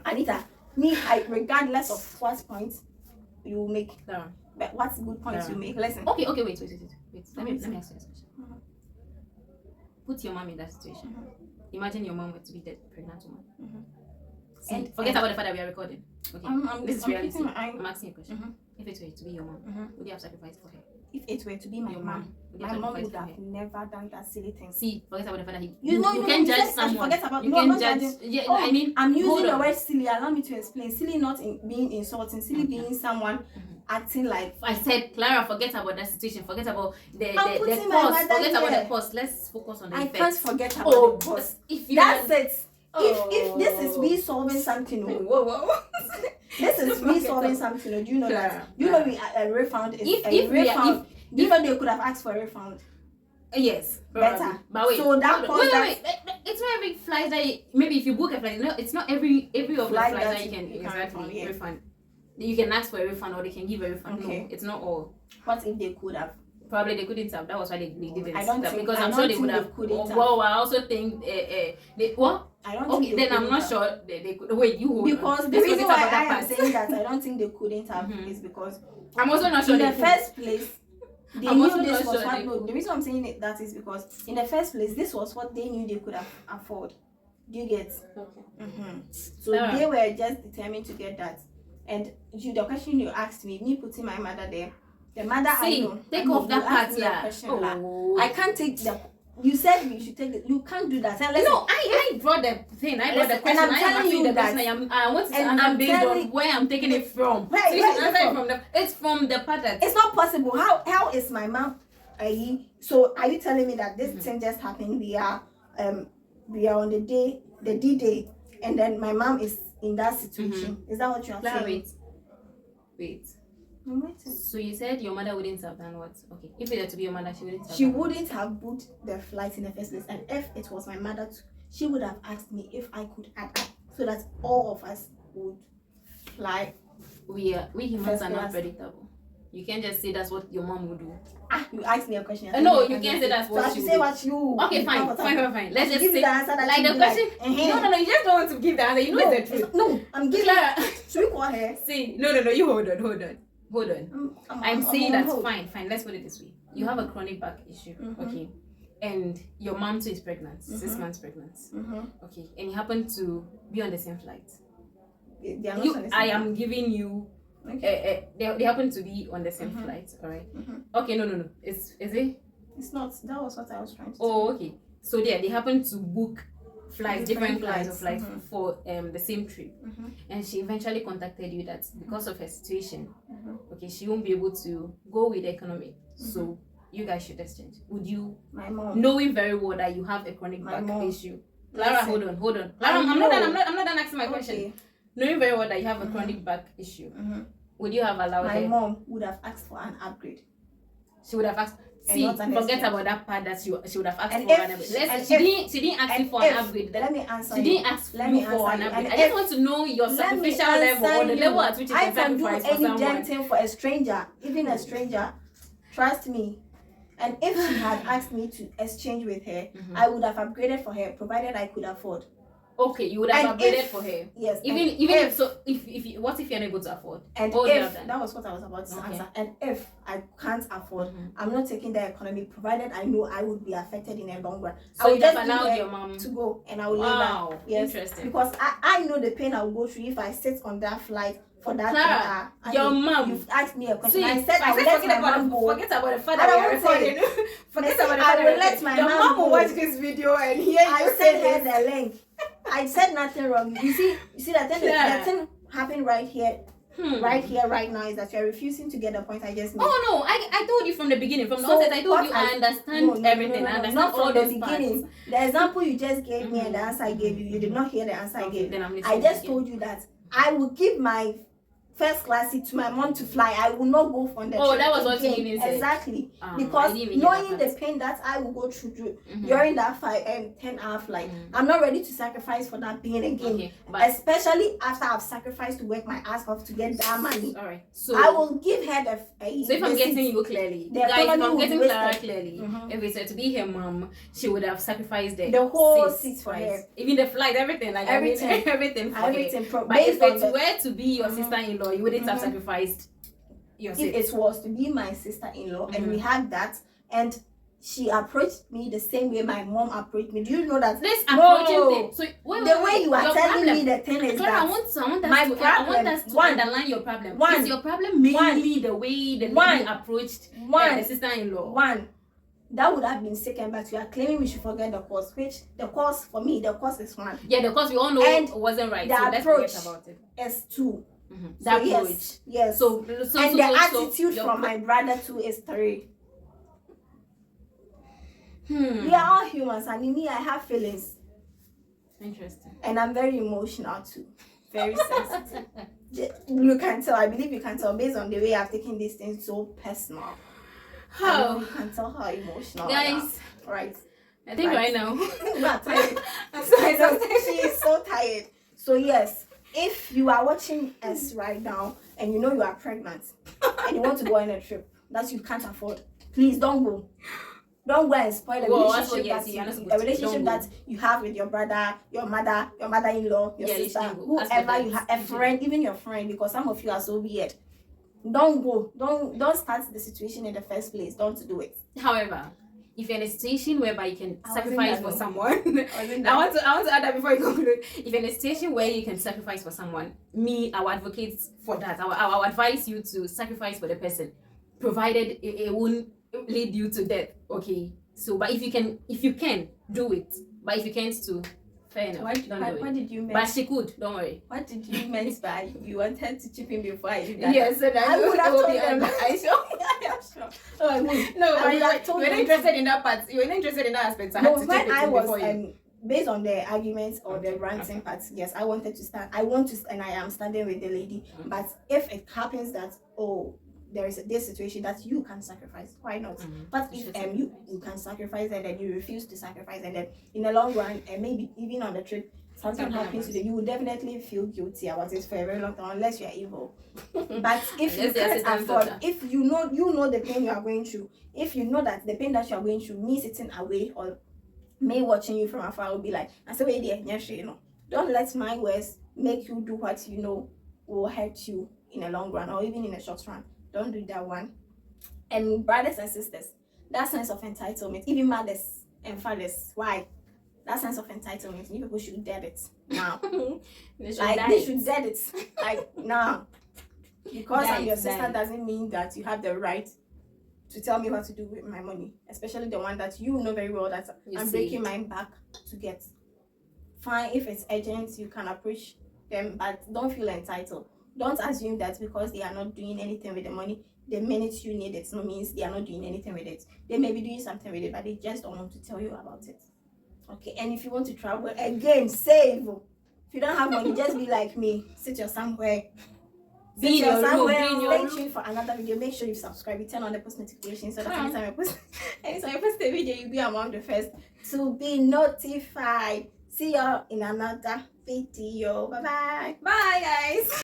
Anita, regardless of what points you make, but what good points you make. Listen. Okay, wait. Let me ask you this question. Put your mom in that situation. Imagine your mom were to be the pregnant woman. And forget about the fact that we are recording. Okay, this is reality. I'm asking you a question. If it were to be your mom, would you have sacrificed for her? If it were to be my mom would have never done that silly thing. See, forget about the fact that you can judge someone. Forget about I mean, I'm using the word silly. Allow me to explain. Silly not in being insulting. Silly being someone acting like. I said, Clara, forget about that situation. Forget about the cause. Forget about the cause. Let's focus on the effect. I can't forget about the cause. That's it. If this is me solving something, this is me solving something. Do you know that? You know, a refund is a refund. Even they could have asked for a refund. Yes, better. But wait, so that wait. It's not every flight that maybe if you book a flight, it's not every of the flights that you can refund. You can ask for a refund or they can give a refund. Okay. No, it's not all. What if they could have? Probably they couldn't have. That was why they didn't. I don't think, because I'm sure they would have. Well, I also think what? I don't okay, then I'm not sure they could. Wait, you hold because on. The reason why I am saying that I don't think they couldn't have is because I'm also not sure in the first place they knew this was what. No, the reason I'm saying that is because in the first place this was what they knew they could afford. Do you get? Okay. So they were just determined to get that. And the question you asked me putting my mother there. The mother, see, I know. Take off that part, I can't take the. You said you should take it. You can't do that. No, I brought the thing. I brought the question. And I'm telling you that. I want to answer based on where I'm taking it from. Where it's from the part that. It's not possible. How is my mom? So are you telling me that this thing just happened? We are on the D-Day, and then my mom is in that situation. Is that what you are saying? Wait. So you said your mother wouldn't have done what? Okay, if it were to be your mother, she wouldn't have booked the flight in the first place. And if it was my mother, she would have asked me if I could add up so that all of us would fly. We humans are not predictable. You can't just say that's what your mom would do. You asked me a question. No, you can't say that's what she would do. Say what you. Okay, fine. Let's just say the answer that like the question. No, you just don't want to give the answer. You know it's the truth. No, I'm giving. Clara, should we call her? See, no. You hold on. I'm saying that's fine. Let's put it this way. You have a chronic back issue, okay? And your mom too is pregnant, 6 months pregnant, okay? And you happen to be on the same flight. I am giving you. Okay. They happen to be on the same flight, all right? Okay, no. Is it? It's not. That was what I was trying to. Oh, okay. So they happen to book different flights for the same trip, and she eventually contacted you that because of her situation, okay, she won't be able to go with the economy, so you guys should exchange. Would you, my mom, knowing very well that you have a chronic back issue? Clara, hold on. Clara, I'm not done asking my question. Knowing very well that you have a chronic back issue, would you have allowed her? My mom would have asked for an upgrade. She would have asked. See, forget about that part that she would have asked for an upgrade. She didn't ask you for an upgrade. Let me answer. She didn't ask for an upgrade. I just want to know your sacrificial level or the level at which you can sacrifice for someone. I can do any damn thing for a stranger, even a stranger. Trust me. And if she had asked me to exchange with her, I would have upgraded for her, provided I could afford. Okay, you would have upgraded for her. Yes. Even if what if you're unable to afford? And if that was what I was about to answer. And if I can't afford, I'm not taking the economy, provided I know I would be affected in the long run. So I would just allow your mom to go, and I will leave her. Yes. Interesting. Because I know the pain I will go through if I sit on that flight for that. Clara, your mom. You've asked me a question. See, I said I will let my mom go. Forget about the fact that we are recording. Forget about the fact that I will let my mom will watch this video and hear you. I sent her the link. I said nothing wrong. You see that thing, the thing happened right here. Right here, right now, is that you're refusing to get the point I just made. Oh no, I told you from the beginning, from the onset. I told you I understand everything. I understand not all from those the beginning. parts. The example you just gave me and the answer I gave you, you did not hear the answer I gave. Then I'm I just told you that I will give my first class seat to my mom to fly, I will not go on the trip. Oh, that was what you didn't say. Exactly. Because knowing the pain that I will go through during that 10-hour flight, I'm not ready to sacrifice for that pain again. Okay, especially after I've sacrificed to work my ass off to get that money. All right. So I will give her the so if I'm getting you clearly, guys, if I'm getting Clara clearly, if it's to be her mom, she would have sacrificed the whole seat for her. Even the flight, everything, like everything for everything. But if it were to be your sister-in-law, you wouldn't have sacrificed your seat. If it was to be my sister-in-law and we had that, and she approached me the same way my mom approached me. Do you know that? This approaching thing. So the way you are telling me the thing is Clara, that I want us to underline your problem. Is your problem mainly the way the lady approached the sister-in-law? That would have been second, but you are claiming we should forget the cause, which the cause for me, the cause is one. Yeah, the cause we all know it wasn't right. The so let's forget about it. Is two. That so approach. Yes. So and the attitude from my brother too is 3. We are all humans, and in me, I have feelings. Interesting. And I'm very emotional too. Very sensitive. You can tell. I believe you can tell based on the way I've taken these things so personal. You can tell how emotional. Guys, right? I think right now I'm not tired. I'm so exhausted. She is so tired. So yes, if you are watching us right now and you know you are pregnant and you want to go on a trip that you can't afford, please don't go. Don't go and spoil the relationship that you have with your brother, your mother, your mother-in-law, your sister, whoever you have, a friend, even your friend, because some of you are so weird. Don't go. Don't start the situation in the first place. Don't do it. However, if you're in a situation whereby you can sacrifice for someone, I want to add that before you conclude. If you're in a situation where you can sacrifice for someone, I would advocate for that. I would advise you to sacrifice for the person, provided it won't lead you to death. Okay. So, but if you can do it. But if you can't, too, fair enough. What did you mean? But she could. Don't worry. What did you mean by you wanted to chip in before I did that? Yes, so I would have told them. I sure. Oh, no, but you were not interested in that part. You were not interested in that aspect. So when I was based on the arguments or the ranting parts, yes, I wanted to stand. And I am standing with the lady. But if it happens that there is this situation that you can sacrifice, why not? But if you can sacrifice and then you refuse to sacrifice, and then in the long run, and maybe even on the trip, something happens to you, you will definitely feel guilty about it for a very long time, unless you are evil. But if you can't afford, if you know the pain you are going through, if you know that the pain that you are going through, me sitting away or me watching you from afar will be like, I say, wait there, don't let my words make you do what you know will hurt you in the long run or even in the short run. Don't do that one. And brothers and sisters, that sense of entitlement, even mothers and fathers, why? That sense of entitlement, you people should dead it now. They should dead it like now. Because I'm your sister doesn't mean that you have the right to tell me what to do with my money, especially the one that you know very well that I'm breaking my back to get. Fine, if it's urgent, you can approach them, but don't feel entitled. Don't assume that because they are not doing anything with the money, the minute you need it, no means they are not doing anything with it. They may be doing something with it, but they just don't want to tell you about it. Okay, and if you want to travel, again, save. If you don't have money, just be like me. Sit your somewhere. Stay tuned for another video. Make sure you subscribe. You turn on the post notifications so that anytime I post a video, you'll be among the first to be notified. See you in another video. Bye-bye. Bye, guys.